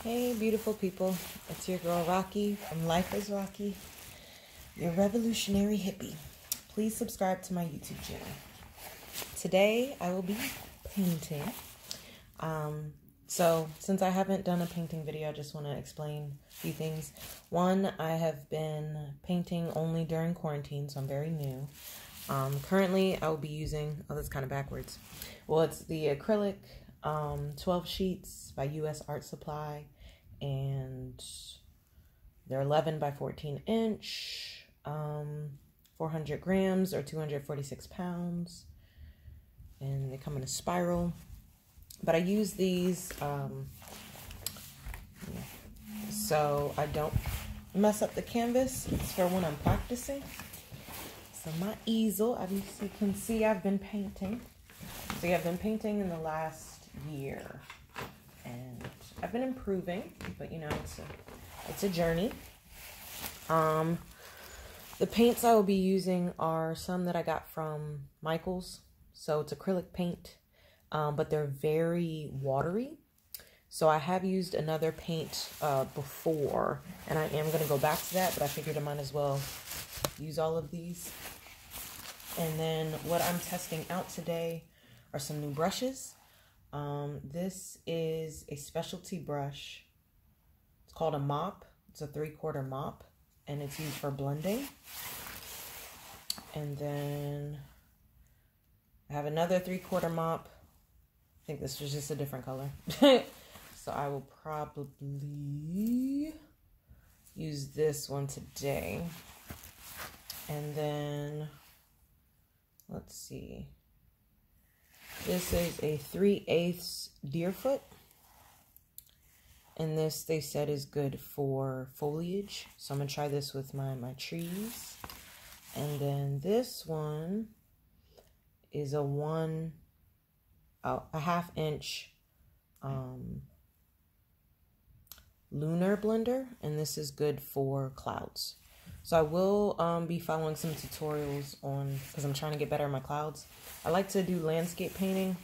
Hey beautiful people, it's your girl Rocqi from Life is Rocqi, your revolutionary hippie. Please subscribe to my YouTube channel. Today I will be painting. So since I haven't done a painting video, I just want to explain a few things. One, I have been painting only during quarantine, so I'm very new. Currently I will be using, oh that's kind of backwards. Well, it's the Acrylic 12 sheets by US Art Supply, and they're 11 by 14 inch, 400 grams or 246 pounds, and they come in a spiral. But I use these so I don't mess up the canvas. It's for when I'm practicing. So my easel, as you can see, I've been painting. So yeah, I've been painting in the last year, and I've been improving, but you know, it's a journey. The paints I will be using are some that I got from Michael's. So it's acrylic paint, but they're very watery. So I have used another paint before, and I am going to go back to that, but I figured I might as well use all of these. And then what I'm testing out today are some new brushes. This is a specialty brush. It's called a mop. It's a 3/4 mop, and it's used for blending. And then I have another 3/4 mop. I think this was just a different color. So I will probably use this one today. And then, let's see. This is a 3/8 deerfoot. And this, they said, is good for foliage. So I'm going to try this with my trees. And then this one is a 1/2 inch lunar blender. And this is good for clouds. So I will be following some tutorials on, because I'm trying to get better at my clouds. I like to do landscape painting.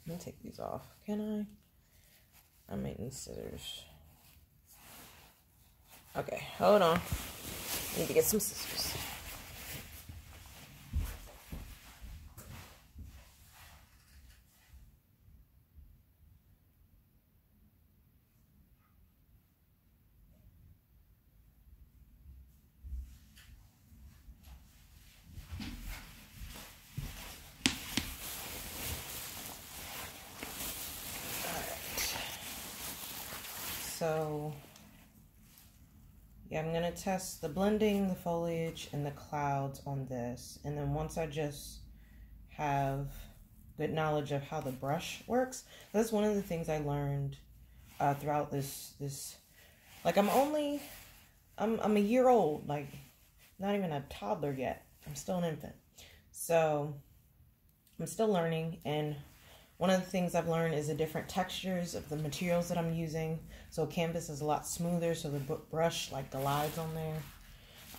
Let me take these off. Can I? I might need scissors. Okay, hold on. I need to get some scissors. So, yeah, I'm going to test the blending, the foliage, and the clouds on this. And then once I just have good knowledge of how the brush works, that's one of the things I learned throughout this, like I'm a year old, like not even a toddler yet. I'm still an infant. So I'm still learning, and one of the things I've learned is the different textures of the materials that I'm using. So canvas is a lot smoother, so the brush like glides on there.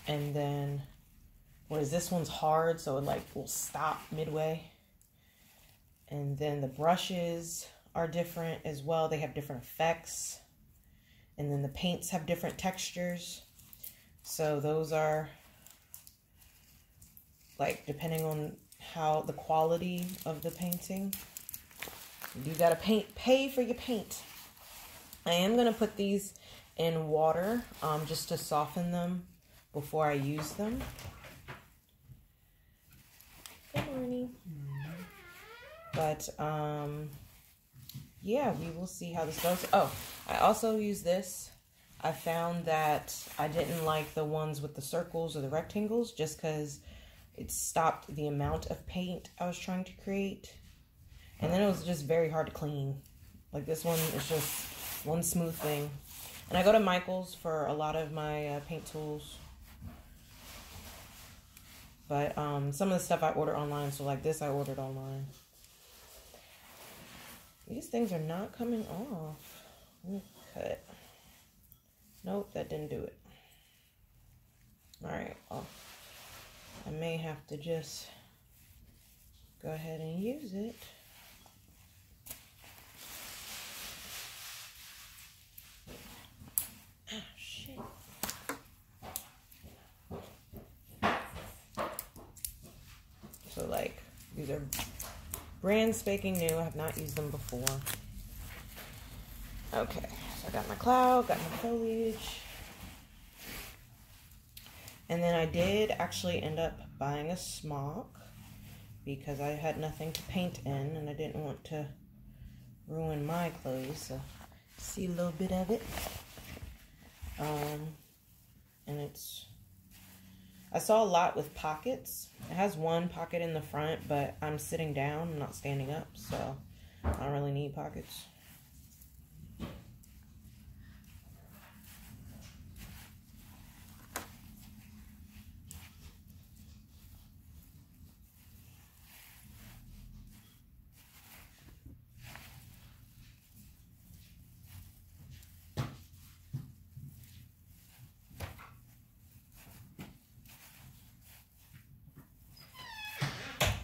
And then, this one's hard, so it like will stop midway. And then the brushes are different as well. They have different effects. And then the paints have different textures. So those are like depending on how the quality of the painting. You gotta pay for your paint. I am gonna put these in water just to soften them before I use them. Good morning. But yeah, we will see how this goes. Oh, I also use this. I found that I didn't like the ones with the circles or the rectangles just because it stopped the amount of paint I was trying to create. And then it was just very hard to clean. Like this one is just one smooth thing. And I go to Michael's for a lot of my paint tools. But some of the stuff I order online, so like this I ordered online. These things are not coming off. Let me cut. Nope, that didn't do it. Alright, well, I may have to just go ahead and use it. These are brand spanking new. I have not used them before. Okay, so I got my cloud, got my foliage. And then I did actually end up buying a smock because I had nothing to paint in and I didn't want to ruin my clothes. So see a little bit of it. And I saw a lot with pockets. It has one pocket in the front, but I'm sitting down, I'm not standing up, so I don't really need pockets.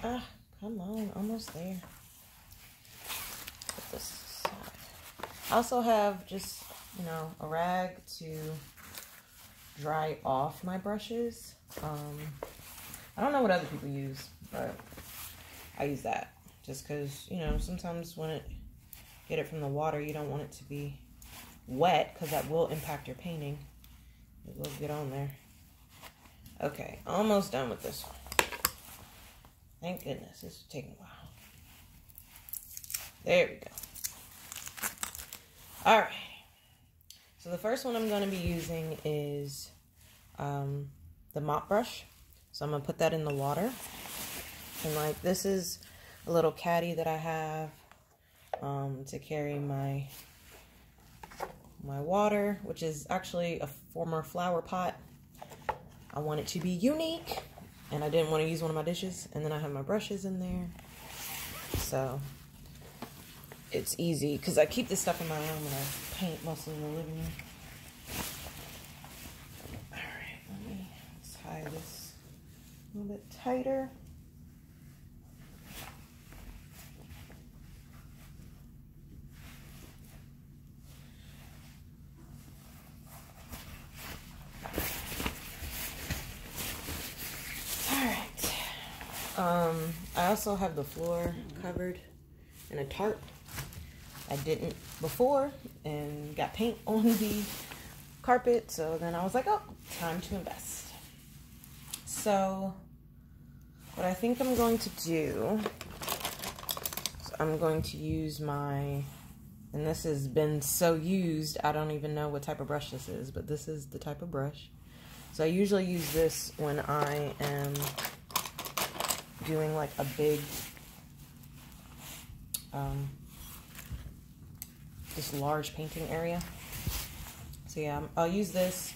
Ah, come on, almost there. Put this aside. I also have just, you know, a rag to dry off my brushes. I don't know what other people use, but I use that just because, you know, sometimes when get it from the water, you don't want it to be wet because that will impact your painting. It will get on there. Okay, almost done with this one. Thank goodness, this is taking a while. There we go. All right. So the first one I'm going to be using is the mop brush. So I'm going to put that in the water. And like this is a little caddy that I have to carry my water, which is actually a former flower pot. I want it to be unique. And I didn't want to use one of my dishes. And then I have my brushes in there. So it's easy. Because I keep this stuff in my room when I paint mostly in the living room. Alright, let me tie this a little bit tighter. I also have the floor covered in a tarp. I didn't before and got paint on the carpet, so then I was like, oh, time to invest. So what I think I'm going to do is I'm going to use my, and this has been so used, I don't even know what type of brush this is, but this is the type of brush. So I usually use this when I am doing like a big just large painting area. So yeah, I'll use this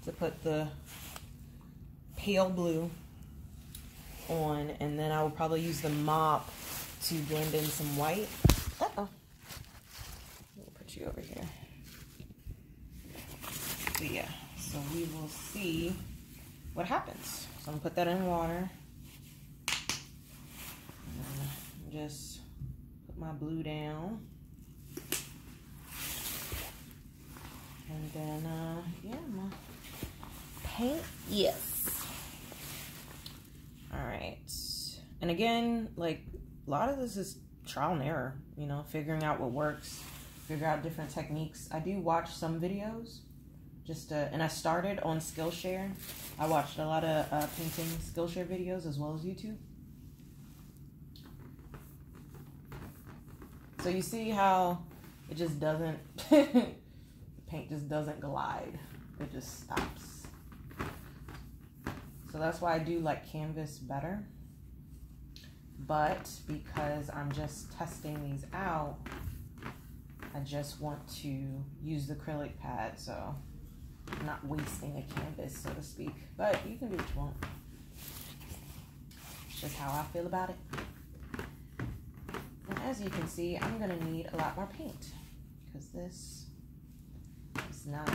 to put the pale blue on, and then I will probably use the mop to blend in some white. Uh-oh. We'll put you over here. So yeah, so we will see what happens. So I'm gonna put that in water. Just put my blue down, and then yeah, my paint. Yes. All right. And again, like a lot of this is trial and error, you know, figuring out what works, figure out different techniques. I do watch some videos just and I started on Skillshare. I watched a lot of painting Skillshare videos as well as YouTube. So you see how it just doesn't, the paint just doesn't glide. It just stops. So that's why I do like canvas better. But because I'm just testing these out, I just want to use the acrylic pad. So I'm not wasting a canvas, so to speak. But you can do what you want. It's just how I feel about it. And as you can see, I'm going to need a lot more paint because this is not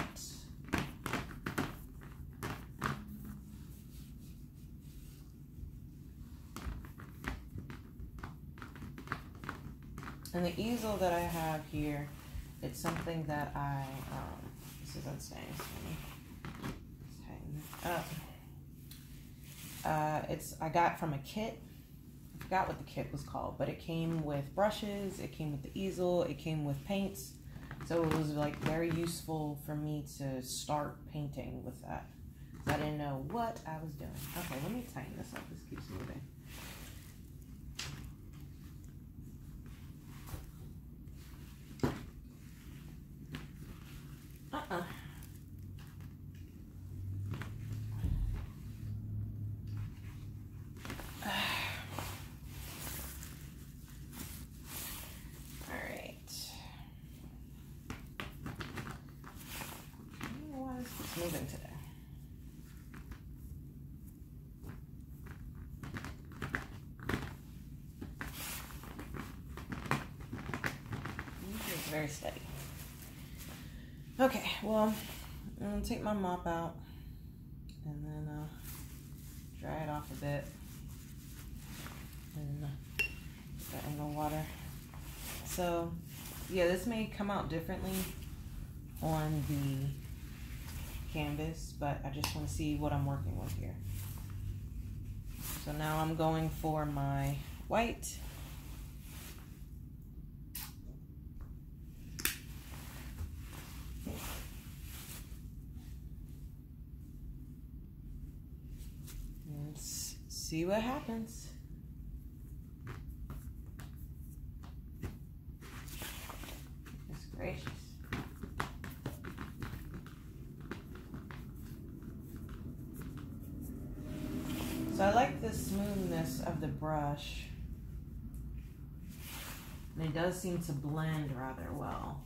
and the easel that I have here, it's something that I this is unstaying, so let me tighten it up. I got from a kit forgot what the kit was called, but it came with brushes, it came with the easel, it came with paints. So it was like very useful for me to start painting with that. I didn't know what I was doing. Okay, let me tighten this up. This keeps moving. Moving today. It's very steady. Okay, well, I'm gonna take my mop out and then dry it off a bit and put that in the water. So, yeah, this may come out differently on the canvas, but I just want to see what I'm working with here. So now I'm going for my white. Let's see what happens. Goodness gracious. So I like the smoothness of the brush. And it does seem to blend rather well.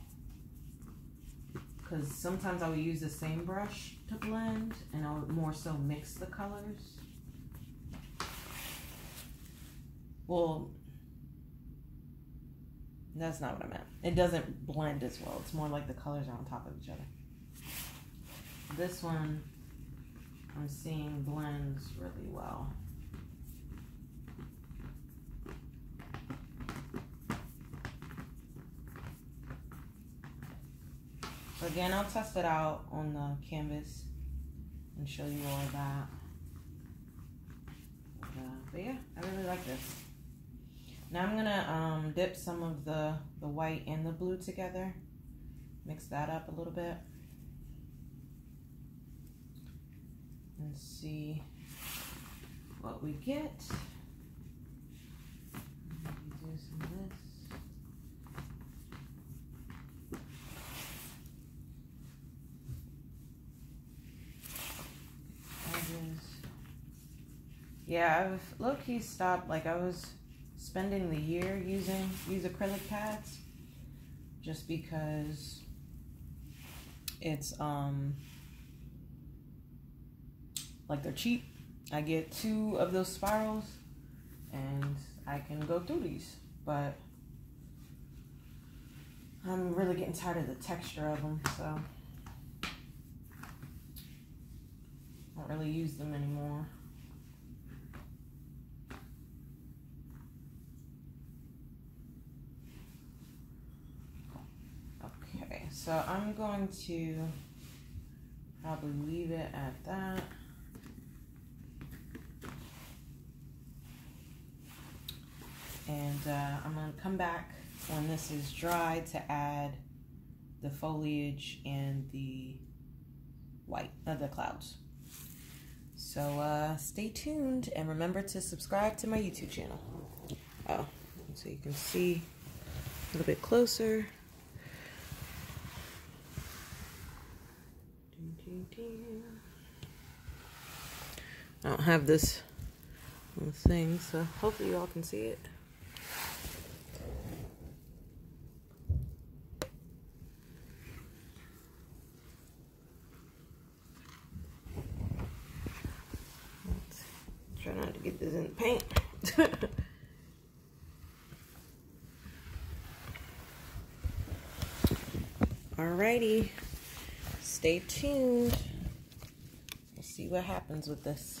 Because sometimes I would use the same brush to blend, and I would more so mix the colors. Well, that's not what I meant. It doesn't blend as well. It's more like the colors are on top of each other. This one, I'm seeing blends really well. So again, I'll test it out on the canvas and show you all of that. But yeah, I really like this. Now I'm gonna dip some of the white and the blue together. Mix that up a little bit. And see what we get. Do some of this. Yeah, I've low-key stopped. Like, I was spending the year use acrylic pads just because it's like they're cheap. I get 2 of those spirals and I can go through these, but I'm really getting tired of the texture of them, so I don't really use them anymore. Okay, so I'm going to probably leave it at that. And I'm going to come back when this is dry to add the foliage and the white of the clouds. So stay tuned and remember to subscribe to my YouTube channel. Oh, so you can see a little bit closer. I don't have this thing, so hopefully you all can see it. Let's try not to get this in the paint. Alrighty, stay tuned. We'll see what happens with this.